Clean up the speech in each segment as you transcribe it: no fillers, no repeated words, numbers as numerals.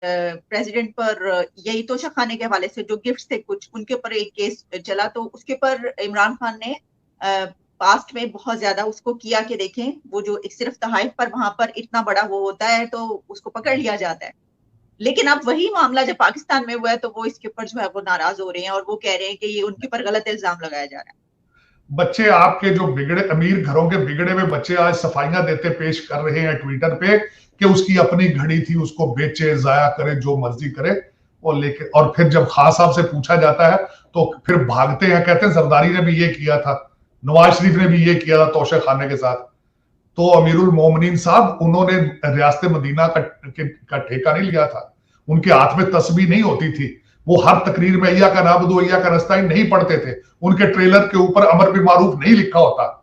President पर यही तोशा खाने के हवाले से जो गिफ्ट्स थे कुछ, उनके ऊपर एक केस चला, तो उसके ऊपर इमरान खान ने पास्ट में बहुत ज्यादा उसको किया कि देखें वो जो एक सिर्फ तहाइफ पर वहां पर इतना बड़ा वो होता है तो उसको पकड़ लिया जाता है। लेकिन अब वही मामला जब पाकिस्तान में हुआ है तो वो इसके ऊपर जो है वो नाराज हो रहे हैं और वो कह रहे हैं कि ये उनके ऊपर गलत इल्जाम लगाया जा रहा है। बच्चे आपके जो बिगड़े अमीर घरों के बिगड़े हुए बच्चे आज सफाइयां देते पेश कर रहे हैं ट्विटर पे कि उसकी अपनी घड़ी थी, उसको बेचे, जाया करे, जो मर्जी करे, और लेके, और फिर जब खान साहब से पूछा जाता है तो फिर भागते हैं, कहते हैं जरदारी ने भी ये किया था, नवाज शरीफ ने भी ये किया था तोशा खाने के साथ। तो अमीरुल मोमिनीन साहब, उन्होंने रियासत मदीना का ठेका नहीं लिया था, उनके हाथ में तस्बीह नहीं होती थी, वो हर तकरीर में इय्या का नाबुदु इय्या का नस्ताईन नहीं पढ़ते थे, उनके ट्रेलर के ऊपर अमर बिल मारूफ नहीं लिखा होता।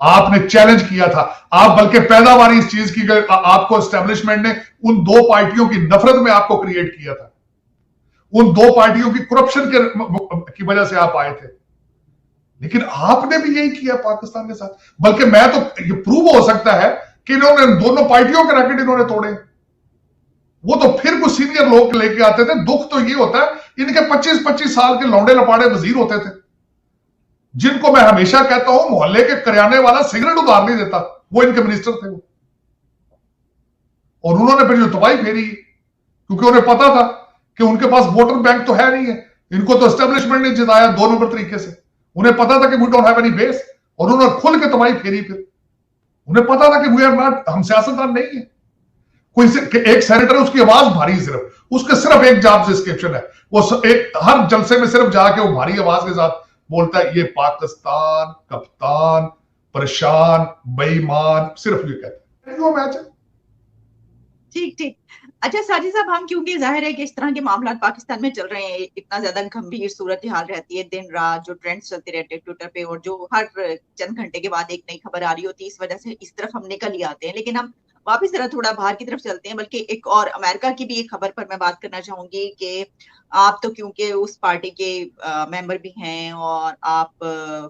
आपने चैलेंज किया था, आप बल्कि पैदावार इस चीज की, आपको एस्टेब्लिशमेंट ने उन दो पार्टियों की नफरत में आपको क्रिएट किया था, उन दो पार्टियों की करप्शन की वजह से आप आए थे, लेकिन आपने भी यही किया पाकिस्तान के साथ। बल्कि मैं तो ये प्रूव हो सकता है कि इन्होंने दोनों पार्टियों के रैकेट इन्होंने तोड़े। वो तो फिर कुछ सीनियर लोग लेके आते थे। दुख तो ये होता है इनके 25-25 साल के लौंडे लपाड़े वजीर होते थे, जिनको मैं हमेशा कहता हूं मोहल्ले के करियाने वाला सिगरेट उधार नहीं देता, वो इनके मिनिस्टर थे वो। और उन्होंने फिर जो तबाही फेरी, क्योंकि उन्हें पता था कि उनके पास वोटर बैंक तो है नहीं है, इनको तो एस्टेब्लिशमेंट ने जिताया 2 नंबर तरीके से, उन्हें पता था कि we don't have any base, और उन्होंने खुल के तबाही फेरी। फिर उन्हें पता था कि वी आर नॉट, हम सियासतदान नहीं है, कोई एक सेनेटर है, उसकी आवाज भारी, सिर्फ उसके सिर्फ एक जॉब डिस्क्रिप्शन है, वो एक हर जलसे में सिर्फ जाके वो भारी आवाज के साथ बोलता है, ये पाकिस्तान कप्तान परेशान बेईमान, सिर्फ ये कहता है। वो मैच है। ठीक ठीक। अच्छा साजिद साहब, हम क्योंकि जाहिर है कि इस तरह के मामला पाकिस्तान में चल रहे हैं, इतना ज्यादा गंभीर सूरत हाल रहती है, दिन रात जो ट्रेंड्स चलते रहते हैं ट्विटर पे, और जो हर चंद घंटे के बाद एक नई खबर आ रही होती है, इस वजह से इस तरफ हम निकल ही आते हैं। लेकिन हम वापस जरा थोड़ा बाहर की तरफ चलते हैं, बल्कि एक और अमेरिका की भी एक खबर पर मैं बात करना चाहूंगी कि आप तो क्योंकि उस पार्टी के मेंबर भी हैं और आप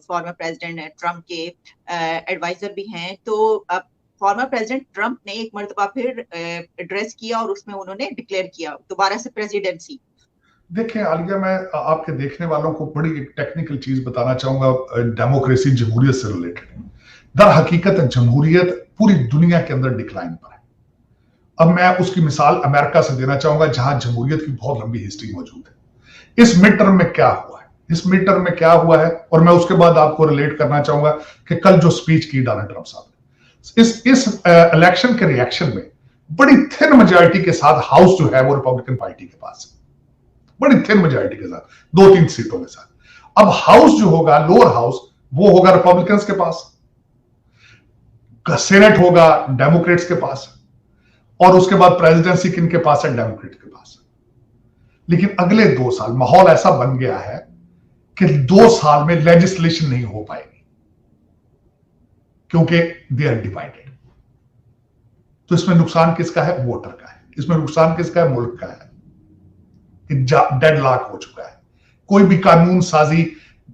फॉर्मर प्रेसिडेंट ट्रम्प के एडवाइजर भी हैं, तो फॉर्मर प्रेसिडेंट ट्रम्प ने एक मर्तबा फिर एड्रेस किया और उसमें उन्होंने डिक्लेयर किया दोबारा से प्रेसिडेंसी। देखिए आलिया, मैं आपके देखने वालों को बड़ी एक टेक्निकल चीज बताना चाहूंगा डेमोक्रेसी जमहूरियत से रिलेटेड। दर हकीकत जमहूरियत पूरी दुनिया के अंदर डिक्लाइन पर है। अब मैं उसकी मिसाल अमेरिका से देना चाहूंगा, जहां जमहूरियत की बहुत लंबी हिस्ट्री मौजूद है। इस मिड टर्म में क्या हुआ है, इस मिड टर्म में क्या हुआ है, और मैं उसके बाद आपको रिलेट करना चाहूंगा कि कल जो स्पीच की डोनाल्ड ट्रंप साहब ने, इस इलेक्शन के रिएक्शन में बड़ी थिन मेजॉरिटी के साथ हाउस जो है वो रिपब्लिकन पार्टी के पास है, बड़ी थिन मेजॉरिटी के साथ 2-3 सीटों के साथ। अब हाउस जो होगा, लोअर हाउस, वो होगा रिपब्लिकन्स के पास, सेनेट होगा डेमोक्रेट्स के पास, और उसके बाद प्रेसिडेंसी किन के पास है, डेमोक्रेट के पास। लेकिन अगले 2 साल माहौल ऐसा बन गया है कि 2 साल में लेजिस्लेशन नहीं हो पाएगी, क्योंकि दे आर डिवाइडेड। तो इसमें नुकसान किसका है, वोटर का है। इसमें नुकसान किसका है, मुल्क का है। डेडलॉक हो चुका है। कोई भी कानून साजी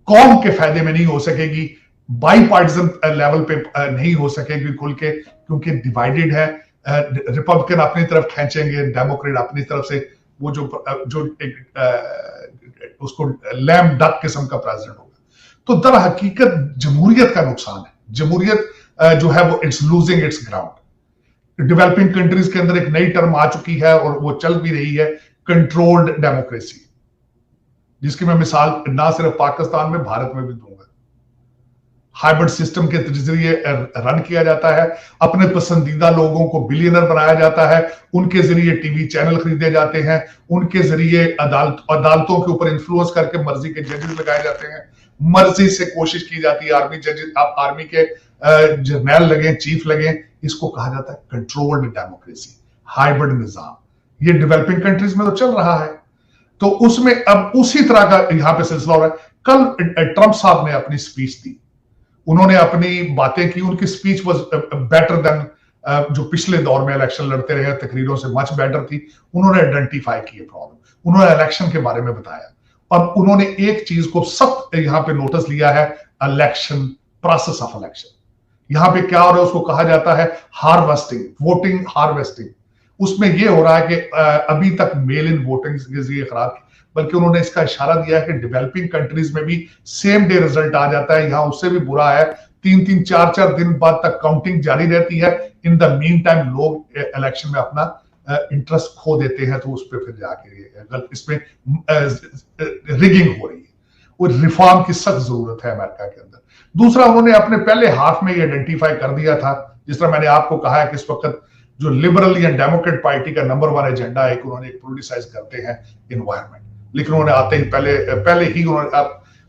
कौम के फायदे में नहीं हो सकेगी, बाई पार्टिजन लेवल पे नहीं हो सकेगी खुल के, क्योंकि डिवाइडेड है। रिपब्लिकन अपनी तरफ खींचेंगे, डेमोक्रेट अपनी तरफ से, वो जो एक उसको लैम डक किस्म का प्रेसिडेंट होगा। तो दर हकीकत जमहूरियत का नुकसान है। जमहूरियत जो है वो it's losing its ground. Developing countries के अंदर एक नई टर्म आ चुकी है और वो चल भी रही है, कंट्रोल्ड डेमोक्रेसी, जिसकी मैं मिसाल ना सिर्फ पाकिस्तान में, भारत में भी दूंगा। हाइब्रिड सिस्टम के जरिए रन किया जाता है, अपने पसंदीदा लोगों को बिलियनर बनाया जाता है, उनके जरिए टीवी चैनल खरीदे जाते हैं, उनके जरिए अदालतों के ऊपर इन्फ्लुएंस करके मर्जी के जजेस लगाए जाते हैं, मर्जी से कोशिश की जाती है आर्मी जजेस, आर्मी के जर्नल लगे, चीफ लगे। इसको कहा जाता है कंट्रोल्ड डेमोक्रेसी, हाइब्रिड निजाम। ये डेवलपिंग कंट्रीज में तो चल रहा है। तो उसमें अब उसी तरह का यहां पे सिलसिला हो रहा है। कल ट्रंप साहब ने अपनी स्पीच दी, उन्होंने अपनी बातें की, उनकी स्पीच वाज बेटर देन जो पिछले दौर में इलेक्शन लड़ते रहे तकरीरों से मच बेटर थी। उन्होंने आइडेंटिफाई किए प्रॉब्लम, उन्होंने इलेक्शन के बारे में बताया, और उन्होंने एक चीज को सब यहां पे नोटिस लिया है, इलेक्शन, प्रोसेस ऑफ इलेक्शन। यहां पे क्या हो रहा है, उसको कहा जाता है हार्वेस्टिंग, वोटिंग हार्वेस्टिंग। उसमें ये हो रहा है कि अभी तक मेल इन वोटिंग ये खराब, बल्कि उन्होंने इसका इशारा दिया है कि डेवलपिंग कंट्रीज में भी सेम डे रिजल्ट आ जाता है, यहां उससे भी बुरा है, 3-3 4-4 दिन बाद तक काउंटिंग जारी रहती है। इन द मीन टाइम लोग इलेक्शन में अपना इंटरेस्ट खो देते हैं, तो उस पर फिर जाके इसमें रिगिंग हो रही है। वो रिफॉर्म की सख्त जरूरत है अमेरिका के अंदर। दूसरा, उन्होंने अपने पहले हाफ में ये आइडेंटिफाई कर दिया था, जिस तरह मैंने आपको कहा है कि इस वक्त जो लिबरल या डेमोक्रेट पार्टी का नंबर 1 एजेंडा है कि उन्होंने पोलिटिसाइज करते हैं इन्वायरमेंट, लेकिन उन्होंने आते ही पहले ही उन्होंने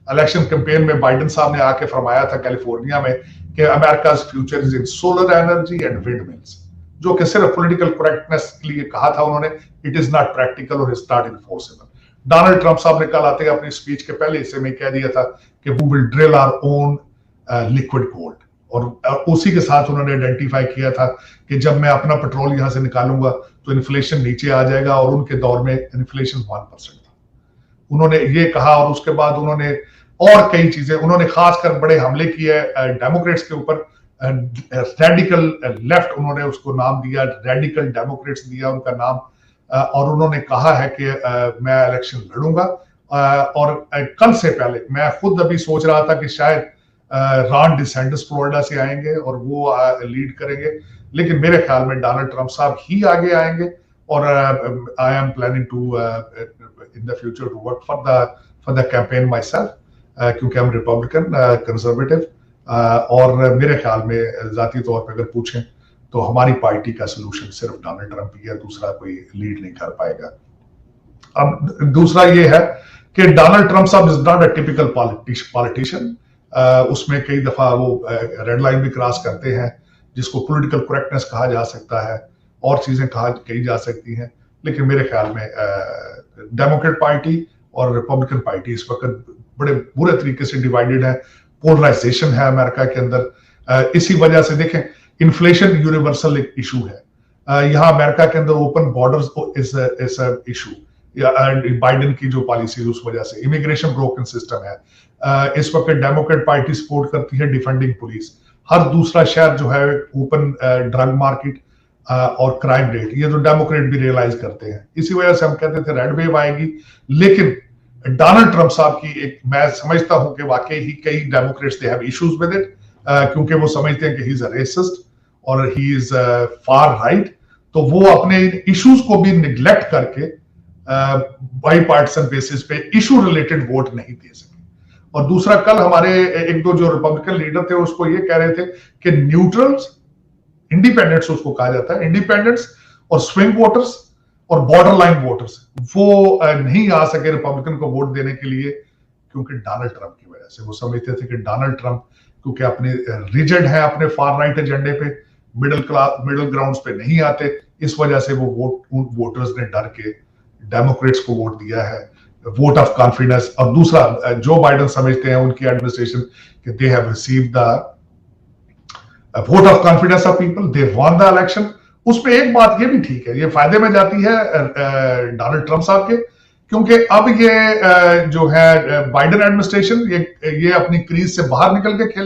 इलेक्शन कैंपेन में बाइडेन साहब ने आके फरमाया था कैलिफोर्निया में कि America's future is in solar energy and wind mills, जो कि सिर्फ पॉलिटिकल करेक्टनेस के लिए कहा था उन्होंने, इट इज नॉट प्रैक्टिकल और is not enforceable. Donald Trump साहब ने कल आते ही अपनी स्पीच के पहले हिस्से में कह दिया था कि we will drill our own liquid gold, और उसी के साथ उन्होंने आइडेंटिफाई किया था कि जब मैं अपना पेट्रोल यहां से निकालूंगा तो इन्फ्लेशन नीचे आ जाएगा, और उनके दौर में इन्फ्लेशन 1% था, उन्होंने ये कहा। और उसके बाद उन्होंने और कई चीजें, उन्होंने खासकर बड़े हमले किए डेमोक्रेट्स के ऊपर, रेडिकल लेफ्ट उन्होंने उसको नाम दिया, रेडिकल डेमोक्रेट्स दिया उनका नाम, और उन्होंने कहा है कि मैं इलेक्शन लड़ूंगा। और कल से पहले मैं खुद अभी सोच रहा था कि शायद रॉन डिसेंटिस फ्लोरिडा से आएंगे और वो लीड करेंगे, लेकिन मेरे ख्याल में डोनाल्ड ट्रंप साहब ही आगे आएंगे। और I am planning to in the future to work for the campaign my self, क्योंकि हम रिपब्लिकन कंजर्वेटिव, और मेरे ख्याल में जाती तौर पर अगर पूछें तो हमारी पार्टी का सोल्यूशन सिर्फ डोनाल्ड ट्रंप ही है, दूसरा कोई लीड नहीं कर पाएगा। अब दूसरा ये है कि डोनाल्ड ट्रंप साहब is not a typical politician, उसमें कई दफा वो रेड लाइन भी क्रॉस करते हैं, जिसको पॉलिटिकल करेक्टनेस कहा जा सकता है, और चीजें कही जा सकती हैं, लेकिन मेरे ख्याल में डेमोक्रेट पार्टी और रिपब्लिकन पार्टी इस वक्त बड़े बुरे तरीके से डिवाइडेड है, पोलराइजेशन है अमेरिका के अंदर। इसी वजह से देखें, इन्फ्लेशन यूनिवर्सल एक इशू है, यहाँ अमेरिका के अंदर open borders is issue, Biden की जो पॉलिसी है उस वजह से इमिग्रेशन ब्रोकन सिस्टम है। इस वक्त डेमोक्रेट पार्टी सपोर्ट करती है डिफेंडिंग पुलिस, हर दूसरा शहर जो है ओपन ड्रग मार्केट और क्राइम रेट, ये जो डेमोक्रेट भी रियलाइज करते हैं। इसी वजह से हम कहते थे रेड वेव आएगी, लेकिन डोनाल्ड ट्रंप साहब की एक, मैं समझता हूं कि वाकई ही कई Democrats they have issues with it, क्योंकि वो समझते हैं कि ही इज अ रेसिस्ट और ही इज फार राइट, तो वो अपने इश्यूज को भी निग्लेक्ट करके बाई पार्टिसन बेसिस पे इशू रिलेटेड वोट नहीं दे सके। और दूसरा, कल हमारे एक दो जो रिपब्लिकन लीडर थे उसको ये कह रहे थे कि न्यूट्रल्स, इंडिपेंडेंट्स उसको कहा जाता है, इंडिपेंडेंट्स और स्विंग वोटर्स और बॉर्डर लाइन वोटर्स, वो नहीं आ सके रिपब्लिकन को वोट देने के लिए, क्योंकि डोनाल्ड ट्रंप की वजह से। वो समझते थे कि डोनाल्ड ट्रंप क्योंकि अपने रिजिड है अपने फार राइट एजेंडे पे, मिडिल ग्राउंड्स पे नहीं आते, इस वजह से वो वोटर्स ने डर के डेमोक्रेट्स को वोट दिया है, वोट ऑफ कॉन्फिडेंस। और दूसरा, जो बाइडेन समझते हैं उनकी एडमिनिस्ट्रेशन कि they have received the vote of confidence of people, they won the election. उसमें एक बात ये भी ठीक है, ये फायदे में जाती है डोनाल्ड ट्रंप साहब के, क्योंकि अब ये जो है बाइडेन एडमिनिस्ट्रेशन ये अपनी क्रीज से बाहर निकल के खेल